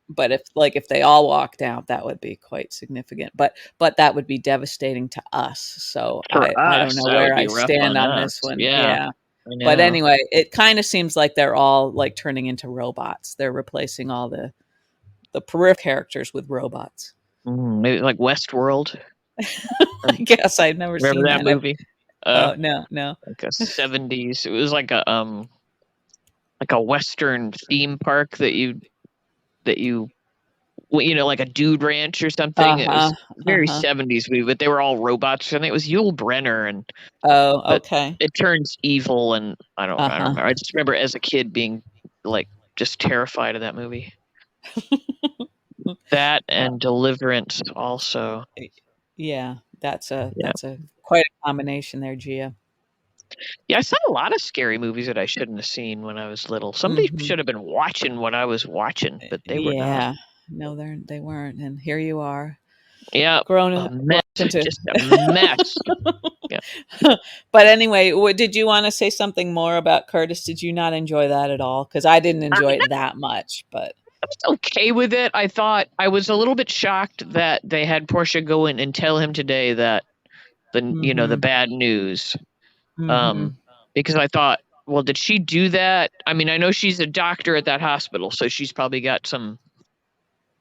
A: But if they all walked out, that would be quite significant. But that would be devastating to us. So
B: for
A: I don't
B: us,
A: know
B: that would
A: where
B: be
A: I
B: rough
A: stand
B: on
A: on
B: us.
A: this one.
B: Yeah,
A: Yeah.
B: I
A: But
B: know.
A: anyway, it kind of seems like they're all, like, turning into robots. They're replacing all the peripheral characters with robots.
B: Maybe like Westworld.
A: I guess I've never
B: Remember
A: seen
B: that
A: that.
B: movie?
A: Oh, no, no.
B: Like a 70s. It was like a Western theme park that you well, like a dude ranch or something. It
A: Uh-huh.
B: was very
A: Uh-huh.
B: 70s movie, but they were all robots. I think it was Yul Brenner,
A: Oh,
B: but
A: okay.
B: it turns evil, and I don't
A: Uh-huh.
B: remember. I just remember as a kid being like just terrified of that movie. That
A: Well,
B: and Deliverance also.
A: yeah,
B: Yeah.
A: that's a quite a combination there, Gia.
B: Yeah, I saw a lot of scary movies that I shouldn't have seen when I was little. Somebody
A: Mhm.
B: should have been watching what I was watching, but they were not.
A: Yeah. No, they weren't, and here you are,
B: Yeah, a
A: grown
B: mess,
A: up into.
B: just a mess. Yeah.
A: But anyway, did you wanna say something more about Curtis? Did you not enjoy that at all? Because I didn't
B: I
A: enjoy it that much, but
B: was okay with it. I thought I was a little bit shocked that they had Portia go in and tell him today that the
A: mhm,
B: bad news.
A: mhm,
B: Um, because I thought, well, did she do that? I mean, I know she's a doctor at that hospital, so she's probably got some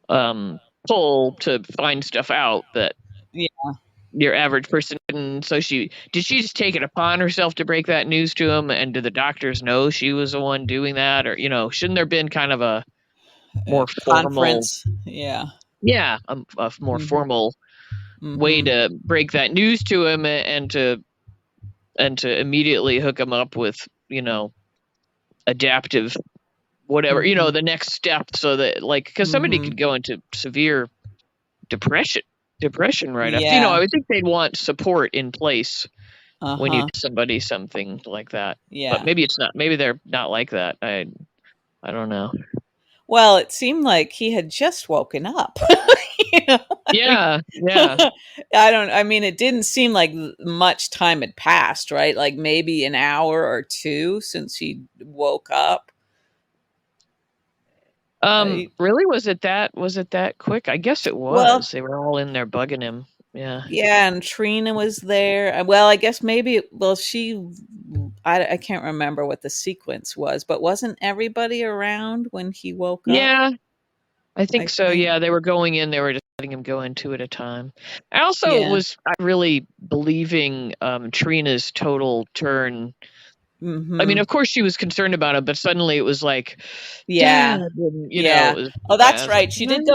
B: um pull to find stuff out that
A: yeah,
B: your average person didn't. So did she just take it upon herself to break that news to him? And do the doctors know she was the one doing that? Or, shouldn't there been kind of a more formal,
A: conference, yeah,
B: yeah, a more
A: mhm,
B: formal way
A: mhm,
B: to break that news to him and to immediately hook him up with, adaptive whatever,
A: mhm,
B: the next step so that like because somebody
A: mhm,
B: could go into severe depression right after. I
A: yeah,
B: would think they'd want support in place when you
A: uh-huh,
B: tell somebody something like that. But
A: yeah.
B: maybe it's not. Maybe they're not like that. I don't know.
A: Well, it seemed like he had just woken up. You know, I mean,
B: Yeah, yeah.
A: I mean, it didn't seem like much time had passed, right? Like maybe an hour or two since he woke up. I,
B: Really, was it that quick? I guess it
A: well,
B: was. They were all in there bugging him. Yeah.
A: yeah, and Trina was there. Well, I guess maybe, well, I can't remember what the sequence was, but wasn't everybody around when he woke up?
B: Yeah, I
A: I
B: think so.
A: think.
B: Yeah, they were going in, they were just letting him go in two at a time. I also
A: Yeah.
B: was really believing Trina's total turn. I mean,
A: Hmm.
B: of course she was concerned about it, but suddenly it was like, Dad,
A: Yeah.
B: and,
A: Yeah.
B: it was,
A: Oh,
B: I
A: that's
B: was like,
A: right. She did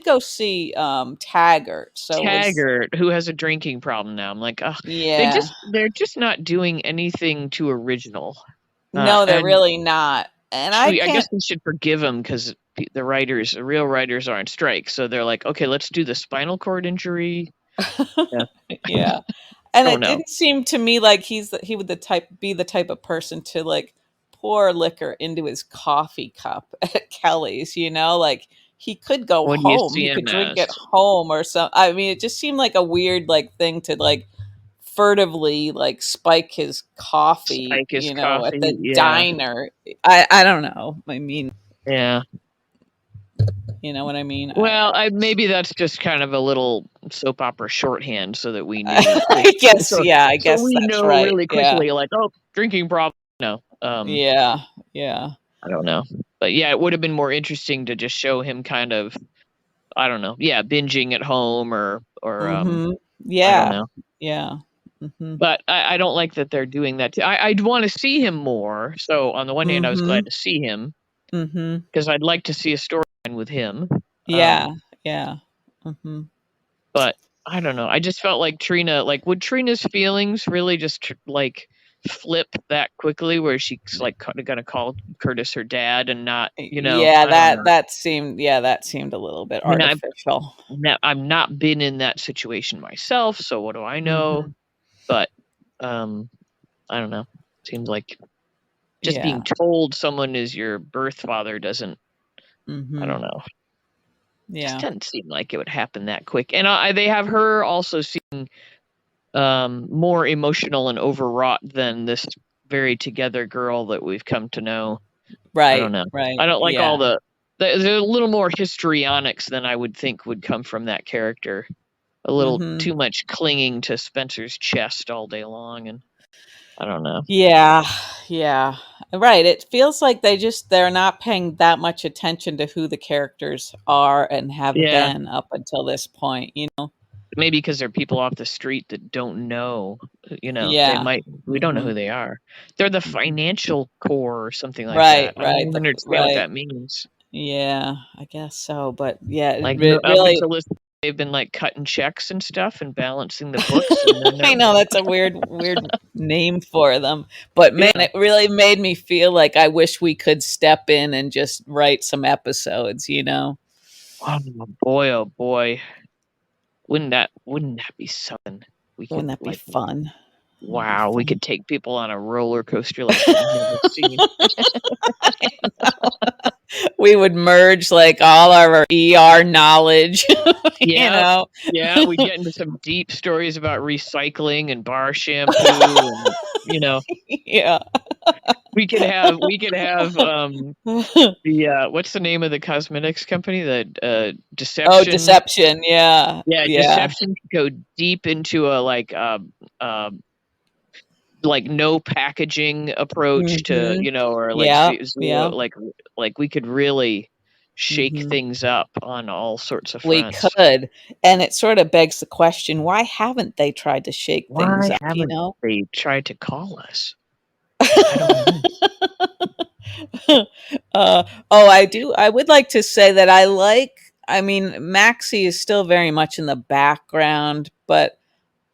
A: go see Taggart. So it was,
B: Taggart, who has a drinking problem now. I'm like, oh,
A: yeah.
B: they're just not doing anything too original.
A: No, they're
B: And
A: really not. And I
B: I guess
A: can't.
B: we should forgive him because the real writers are on strike. So they're like, okay, let's do the spinal cord injury. Yeah,
A: Yeah. And
B: don't
A: it
B: know.
A: didn't seem to me like he would be the type of person to like pour liquor into his coffee cup at Kelly's, like he could go
B: What do you
A: home.
B: see
A: He could
B: him
A: drink
B: as?
A: at home or something. I mean, it just seemed like a weird like thing to like furtively like spike his coffee,
B: Spike his
A: at the
B: coffee. Yeah,
A: diner. I don't know. I mean,
B: yeah.
A: you know what I mean?
B: Well, maybe that's just kind of a little soap opera shorthand, so that we knew quick.
A: I guess,
B: So
A: yeah, I
B: so
A: guess
B: we
A: that's
B: know
A: right.
B: really
A: Yeah.
B: quickly, like, oh, drinking problem. No,
A: Yeah. Yeah.
B: I don't know, but yeah, it would have been more interesting to just show him kind of, I don't know, yeah, binging at home or
A: Mhm.
B: I don't
A: Yeah.
B: know.
A: Yeah. Mhm.
B: But I don't like that they're doing that. I'd want to see him more. So on the one hand, I was glad
A: Mhm.
B: to see him
A: Mhm.
B: because I'd like to see a storyline with him.
A: Yeah.
B: Um,
A: Yeah. Mhm.
B: but I don't know. I just felt like Trina, like, would Trina's feelings really just like flip that quickly, where she's like gonna call Curtis her dad and not,
A: Yeah,
B: I don't know.
A: that seemed a little bit
B: I mean,
A: artificial.
B: I've not been in that situation myself, so what do I know?
A: Mhm.
B: But um, I don't know. Seems like just being
A: Yeah.
B: told someone is your birth father doesn't, I
A: Mhm.
B: don't know. Just
A: Yeah.
B: doesn't seem like it would happen that quick. And they have her also seem more emotional and overwrought than this very together girl that we've come to know. I don't
A: Right.
B: know. I
A: Right.
B: don't like all
A: Yeah.
B: there's a little more histrionics than I would think would come from that character. A little
A: Mhm.
B: too much clinging to Spencer's chest all day long, and I don't know.
A: Yeah. Yeah. Right. It feels like they're not paying that much attention to who the characters are and have
B: Yeah,
A: been up until this point.
B: maybe because they're people off the street that don't know. They
A: Yeah.
B: might. We don't know
A: Mhm.
B: who they are. They're the
A: Mhm.
B: financial core or something like
A: Right,
B: that. I don't
A: right,
B: even understand what
A: right.
B: that means.
A: Yeah, I guess so, but yeah,
B: Like, no, up
A: really
B: until this, they've been like cutting checks and stuff and balancing the books, and then
A: I
B: they're
A: know that's a weird name for them, but man,
B: yeah.
A: it really made me feel like I wish we could step in and just write some episodes.
B: Oh boy, oh boy, wouldn't that be something? We
A: Wouldn't
B: could
A: that be
B: like,
A: fun? That'd be
B: wow, we
A: fun.
B: could take people on a roller coaster like you've never seen.
A: We would merge like all our ER knowledge, you
B: Yeah,
A: know.
B: yeah, we'd get into some deep stories about recycling and bar shampoo, and
A: Yeah.
B: we could have the what's the name of the cosmetics company? The
A: Oh,
B: Deception.
A: deception. Yeah.
B: Yeah,
A: Yeah.
B: Deception could go deep into a uh like no packaging approach to,
A: Mhm.
B: or like
A: Yeah.
B: zero,
A: Yeah.
B: like we could really shake
A: Mhm.
B: things up on all sorts of
A: We
B: fronts.
A: could, and it sort of begs the question, why haven't they tried to shake things
B: Why
A: up, you
B: haven't
A: know?
B: they tried to call us? I don't know.
A: I would like to say that I mean, Maxie is still very much in the background, but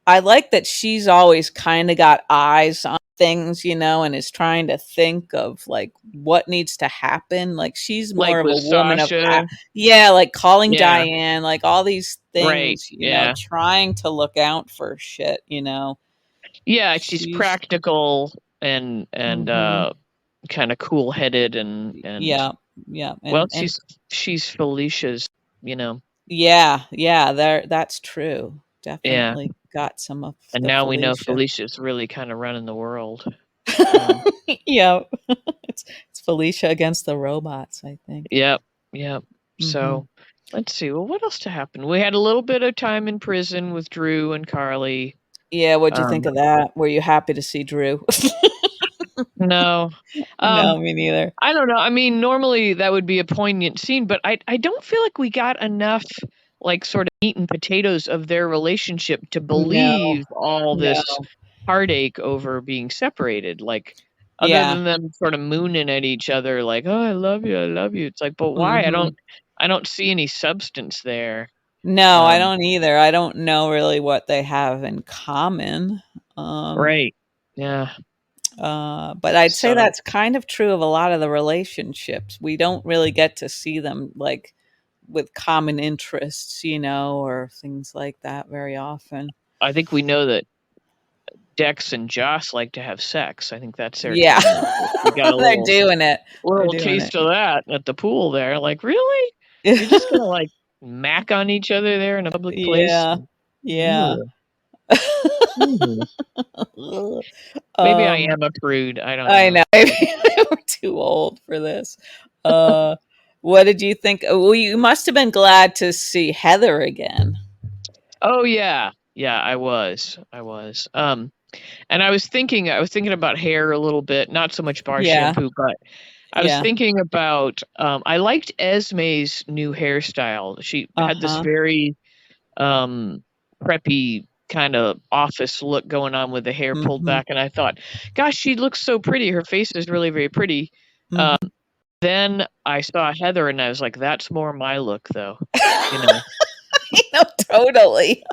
A: I like that she's always kind of got eyes on things, and is trying to think of like what needs to happen. Like she's more
B: Like
A: of a
B: with
A: woman of,
B: Sasha.
A: yeah, like calling
B: Yeah,
A: Diane, like all these
B: right.
A: things,
B: Yeah.
A: trying to look out for shit.
B: Yeah, she's
A: She's,
B: practical and
A: hmm
B: kind of cool-headed and
A: yeah, Yeah,
B: Well,
A: and
B: she's Felicia's, you know.
A: yeah, yeah, that's true.
B: Yeah.
A: Definitely got some of
B: And
A: the
B: now we know
A: Felicia.
B: Felicia's really kind of running the world. Um,
A: Yeah. It's Felicia against the robots, I think.
B: yep, yep.
A: Hmm.
B: So let's see. Well, what else to happen? We had a little bit of time in prison with Drew and Carly.
A: Yeah, what'd you think
B: Um,
A: of that? Were you happy to see Drew?
B: no. Um,
A: No, me neither.
B: I don't know. I mean, normally that would be a poignant scene, but I don't feel like we got enough like sort of meat and potatoes of their relationship to
A: No,
B: believe all this
A: no.
B: heartache over being separated. Like other
A: Yeah.
B: than them sort of mooning at each other like, "Oh, I love you. I love you." It's like, "But why?"
A: Hmm.
B: I don't see any substance there.
A: No, I
B: Um,
A: don't either. I don't know really what they have in common. Um,
B: right. Yeah.
A: but I'd say
B: So
A: that's kind of true of a lot of the relationships. We don't really get to see them like with common interests, or things like that very often.
B: I think we know that Dex and Joss like to have sex. I think that's their
A: Yeah.
B: common interest. We got a
A: They're
B: little
A: doing it. They're
B: little
A: doing
B: taste of that at the pool there. Like, really?
A: it.
B: You're just gonna like mac on each other there in a public place?
A: Yeah. Yeah.
B: Ugh. Mhm. Maybe I
A: um
B: am a prude. I don't
A: I
B: know.
A: know. We're too old for this. Uh, what did you think? Well, you must have been glad to see Heather again.
B: Oh yeah. Yeah, I was. I was. And I was thinking about hair a little bit, not so much bar
A: Yeah,
B: shampoo, but I was
A: yeah.
B: thinking about I liked Esme's new hairstyle. She had this
A: Uh-huh.
B: very preppy kind of office look going on with the hair pulled
A: Mhm.
B: back, and I thought, gosh, she looks so pretty. Her face is really very pretty.
A: Mhm.
B: Then I saw Heather, and I was like, that's more my look, though. You know.
A: No, totally.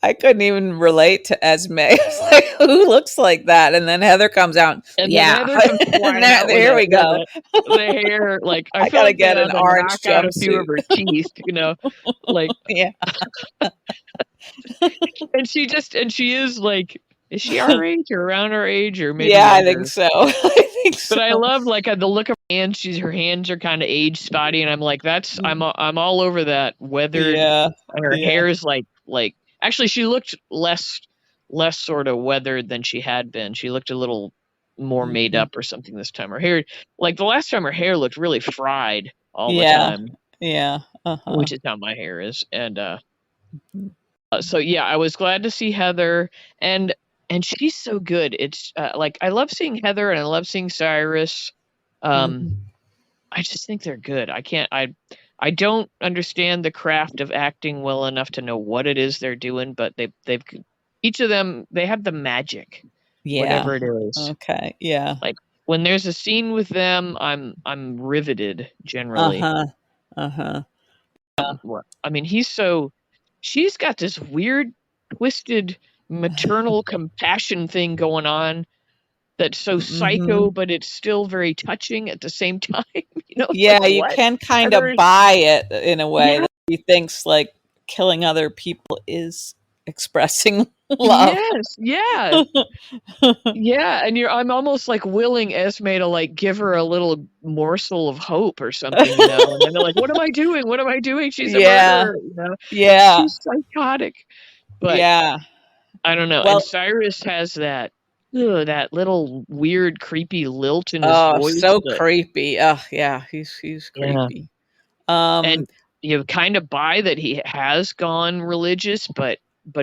A: I couldn't even relate to Esme. I was like, who looks like that? And then Heather comes out.
B: And then
A: Yeah.
B: Heather comes
A: And
B: flying out with
A: there we go.
B: the hair. Like I
A: I
B: feel
A: gotta
B: like they
A: get an
B: had to
A: orange
B: knock out a few
A: jumpsuit.
B: of her teeth. You know, like
A: Yeah.
B: and she is like, is she our age or around our age or maybe
A: Yeah, I think
B: younger?
A: so. I think
B: But
A: so.
B: I love like the look of her hands. Her hands are kind of age spotty, and I'm like, I'm all over that weathered.
A: Yeah.
B: And her
A: Yeah.
B: hair is like actually she looked less sort of weathered than she had been. She looked a little more made
A: Mhm.
B: up or something this time. Her hair, like the last time, her hair looked really fried all the
A: Yeah.
B: time,
A: Yeah. Uh-huh.
B: which is how my hair is. And
A: Mhm.
B: so yeah, I was glad to see Heather, and she's so good. It's like I love seeing Heather and I love seeing Cyrus. Um,
A: Mhm.
B: I just think they're good. I don't understand the craft of acting well enough to know what it is they're doing, but they've each of them they have the magic,
A: Yeah.
B: whatever it is.
A: Okay. Yeah.
B: Like when there's a scene with them, I'm riveted generally.
A: Uh-huh. Uh-huh.
B: I mean, she's got this weird, twisted maternal compassion thing going on that's so psycho,
A: Mhm.
B: but it's still very touching at the same time. It's like
A: Yeah, you
B: what?
A: can kind
B: And
A: of
B: there,
A: buy it in a way
B: yeah,
A: that he thinks like killing other people is expressing love.
B: yes, yeah, yeah. And I'm almost like willing Esme to like give her a little morsel of hope or something, And then they're like, "What am I doing? What am I doing? She's a
A: Yeah.
B: murderer,"
A: Yeah.
B: She's psychotic, but
A: Yeah.
B: I don't know. And
A: Well,
B: Cyrus has that little weird, creepy lilt in his
A: oh,
B: voice
A: so
B: that,
A: creepy. Oh, yeah, he's
B: yeah.
A: creepy. Um,
B: And you kind of buy that he has gone religious, but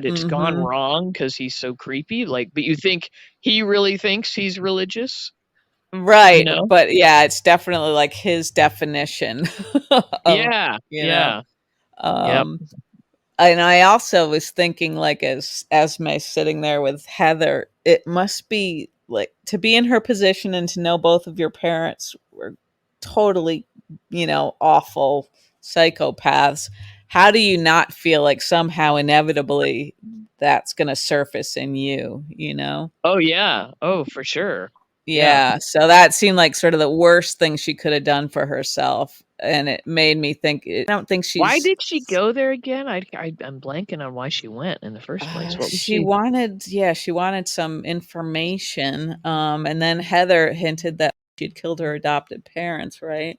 B: it's gone
A: mhm.
B: wrong because he's so creepy. Like, but you think he really thinks he's religious, you
A: Right,
B: know?
A: but yeah, it's definitely like his definition of,
B: Yeah,
A: you know,
B: yeah, yep.
A: um, and I also was thinking like as Esme sitting there with Heather, it must be like to be in her position and to know both of your parents were totally, awful psychopaths. How do you not feel like somehow inevitably that's going to surface in you?
B: Oh yeah. Oh, for sure. Yeah.
A: Yeah, so that seemed like sort of the worst thing she could have done for herself, and it made me think I don't think
B: Why
A: she's
B: did she go there again? I'm blanking on why she went in the first place. What was
A: she
B: she?
A: wanted, yeah, she wanted some information, and then Heather hinted that she'd killed her adopted parents, right?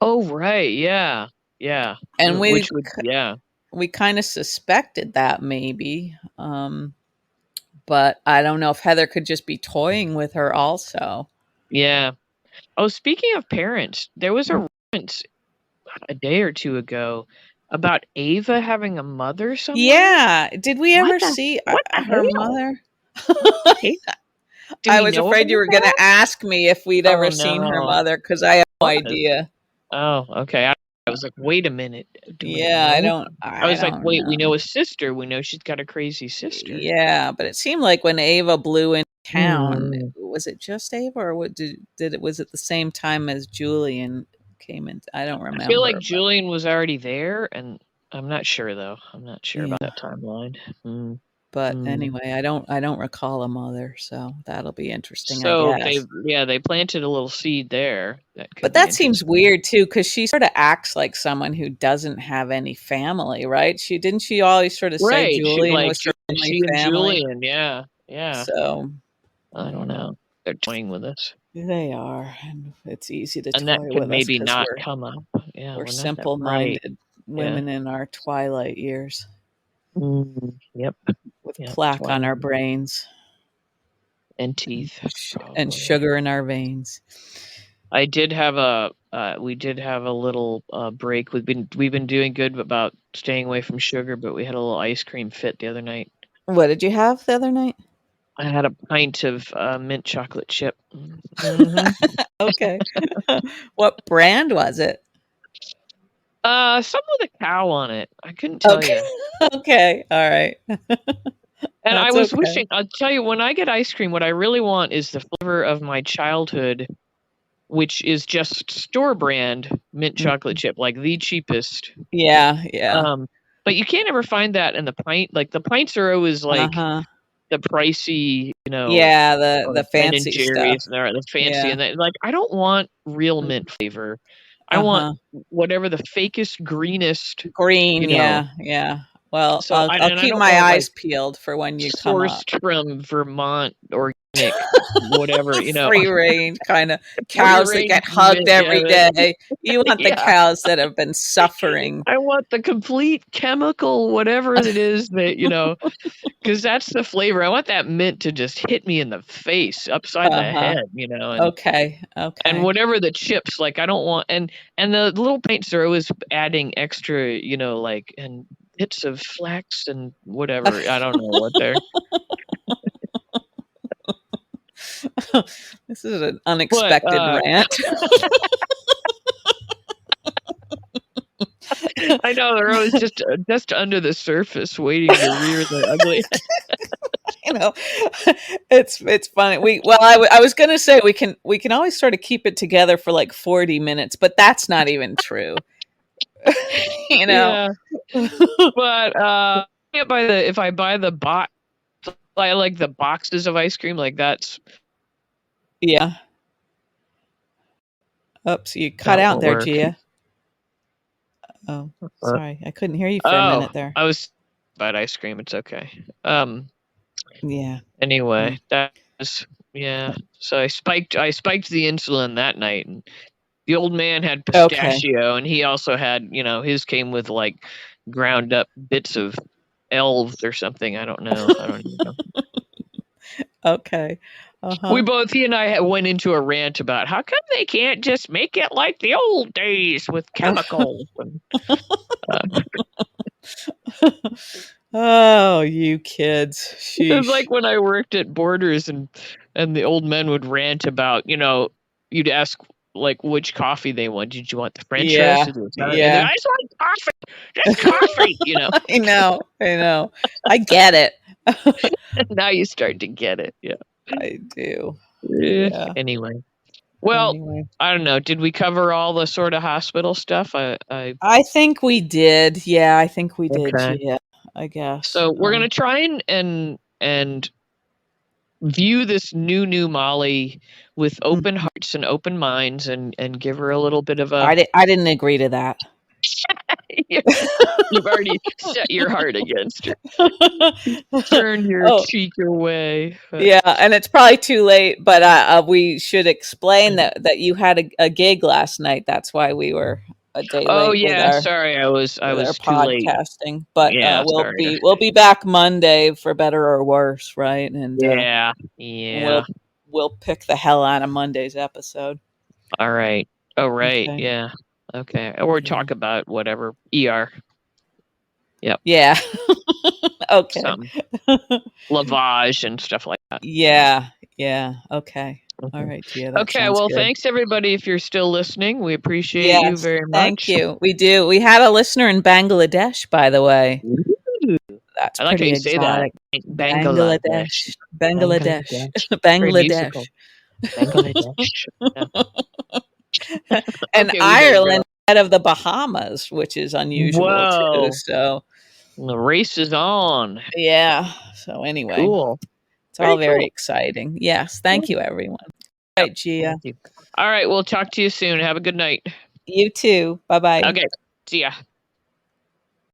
B: Oh, right. Yeah. Yeah.
A: And
B: Which would, yeah.
A: we kind of suspected that maybe, but I don't know if Heather could just be toying with her also.
B: Yeah. Oh, speaking of parents, there was a reference a day or two ago about Ava having a mother somewhere.
A: Yeah, did we ever see
B: what the
A: her
B: hell?
A: mother?
B: Okay. Do
A: I
B: we
A: was
B: know
A: afraid you
B: about
A: were going to
B: that?
A: ask me if we'd
B: Oh
A: ever seen her
B: no.
A: mother, because I have no
B: What?
A: idea.
B: Oh, okay. I was like, wait a minute. Do we
A: Yeah,
B: know? I
A: I
B: was like,
A: don't
B: wait, we
A: know.
B: know a sister. We know she's got a crazy sister.
A: Yeah, but it seemed like when Ava blew in town,
B: Hmm.
A: was it just Ava, or what did it was it the same time as Julian came in? I don't
B: I feel like
A: remember, but
B: Julian was already there, and I'm not sure though. I'm not sure about
A: yeah.
B: that timeline. Mm,
A: But
B: mm.
A: anyway, I don't recall a mother, so that'll be interesting, I
B: So
A: guess.
B: they planted a little seed there that could
A: But
B: be
A: that seems
B: interesting.
A: weird too, because she sort of acts like someone who doesn't have any family, right? She always sort of say
B: Right. She
A: Julian
B: like
A: was her only
B: she and
A: family.
B: Julian, yeah. Yeah.
A: So
B: I don't know. They're toying with us.
A: they are, and it's easy to
B: And that
A: toy
B: could
A: with us
B: maybe
A: because
B: not come up. Yeah,
A: we're
B: we're not that bright.
A: simple-minded
B: Yeah.
A: women in our twilight years
B: Yep.
A: with
B: Yep.
A: plaque on our
B: Twilight
A: brains
B: and teeth,
A: and
B: probably.
A: sugar in our veins.
B: I did have a we did have a little break. We've been doing good about staying away from sugar, but we had a little ice cream fit the other night.
A: What did you have the other night?
B: I had a pint of mint chocolate chip. Hmm.
A: Okay. What brand was it?
B: Some with a cow on it. I couldn't tell
A: Okay.
B: you.
A: Okay. All right.
B: And I
A: That's
B: was
A: okay.
B: wishing. I'll tell you, when I get ice cream, what I really want is the flavor of my childhood, which is just store brand mint chocolate chip, like the cheapest.
A: Yeah, yeah.
B: But you can't ever find that in the pint. Like the pints are always like
A: Uh-huh.
B: the pricey,
A: Yeah, the
B: Ben and
A: fancy stuff.
B: Jerry's, and they're the fancy,
A: Yeah.
B: and like I don't want real mint flavor. I want
A: Uh-huh.
B: whatever the fakest, greenest, you
A: Green,
B: know.
A: yeah, yeah. Well,
B: So
A: I'll
B: I
A: keep
B: don't
A: my
B: want like
A: eyes peeled for when you come up.
B: sourced from Vermont organic, whatever,
A: Free range kinda
B: free
A: cows that
B: range
A: get hugged
B: mint. Yeah,
A: every day. You want the
B: yeah.
A: cows that have been suffering.
B: I want the complete chemical, whatever it is that because that's the flavor. I want that mint to just hit me in the face, upside the
A: Uh-huh.
B: head,
A: Okay,
B: and
A: okay.
B: whatever the chips, like I don't want, and the little paints are always adding extra, like and bits of flax and whatever. I don't know what they're,
A: This is an
B: but
A: unexpected rant.
B: I know they're always just under the surface, waiting to rear their ugly.
A: You know, it's funny. I was gonna say we can always sort of keep it together for like 40 minutes, but that's not even true. You know.
B: Yeah, but if I buy the box, I like the boxes of ice cream, like
A: Yeah. Oops, you cut
B: that
A: out
B: won't
A: there,
B: work.
A: Gia. Oh,
B: Uh,
A: sorry. I couldn't hear you for a
B: oh,
A: minute there.
B: I was bad ice cream. It's okay.
A: Yeah.
B: Anyway,
A: Mm.
B: that was yeah. So I spiked the insulin that night, and the old man had
A: Okay.
B: pistachio, and he also had, his came with like ground up bits of elves or something. I don't know. I don't even know.
A: Okay. Uh-huh.
B: He and I went into a rant about how come they can't just make it like the old days with chemicals. And,
A: Oh, you kids.
B: it was
A: Sheesh.
B: like when I worked at Borders, and the old men would rant about, you'd ask like which coffee they want. Did you want the French roast
A: Yeah.
B: or the Italian? And
A: Yeah.
B: I just want coffee, just coffee.
A: I know. I know. I get it.
B: And now you start to get it. Yeah.
A: I do. Yeah.
B: Anyway, well,
A: Anyway.
B: I don't know. Did we cover all the sort of hospital stuff?
A: I think we did. Yeah, I think we did,
B: Okay.
A: Gia, I guess.
B: So we're gonna try and view this new Molly with open hearts and open minds, and give her a little bit of a
A: I didn't agree to that.
B: You've already set your heart against her. Turned your cheek away.
A: Yeah, and it's probably too late, but we should explain that you had a gig last night. That's why we were a day
B: Oh
A: late with
B: yeah, sorry, I was
A: our
B: too late.
A: podcasting. But
B: Yeah, sorry.
A: we'll be back Monday for better or worse, right? And
B: Yeah.
A: we'll pick the hell out of Monday's episode.
B: All right. Oh right.
A: Okay.
B: Yeah. Okay. Or talk about whatever. ER. Yep.
A: Yeah. Okay.
B: Some lavage and stuff like that.
A: Yeah. Yeah. Okay. All right, Gia. That
B: Okay.
A: sounds
B: Well,
A: good.
B: thanks everybody if you're still listening. We appreciate you very much.
A: Thank you. We do. We had a listener in Bangladesh, by the way.
B: Ooh.
A: That's
B: I like
A: pretty
B: how you say that.
A: exotic.
B: Bangladesh.
A: Bangladesh.
B: Very
A: Bangladesh.
B: musical. Bangladesh. Yeah.
A: And
B: Okay,
A: Ireland out of the Bahamas, which is unusual
B: Whoa.
A: too. So
B: The race is on.
A: yeah. So anyway,
B: Cool.
A: it's all very exciting. Yes. Thank you, everyone. All right, Gia.
B: Thank you. All right. We'll talk to you soon. Have a good night.
A: You too. Bye-bye.
B: Okay. See ya.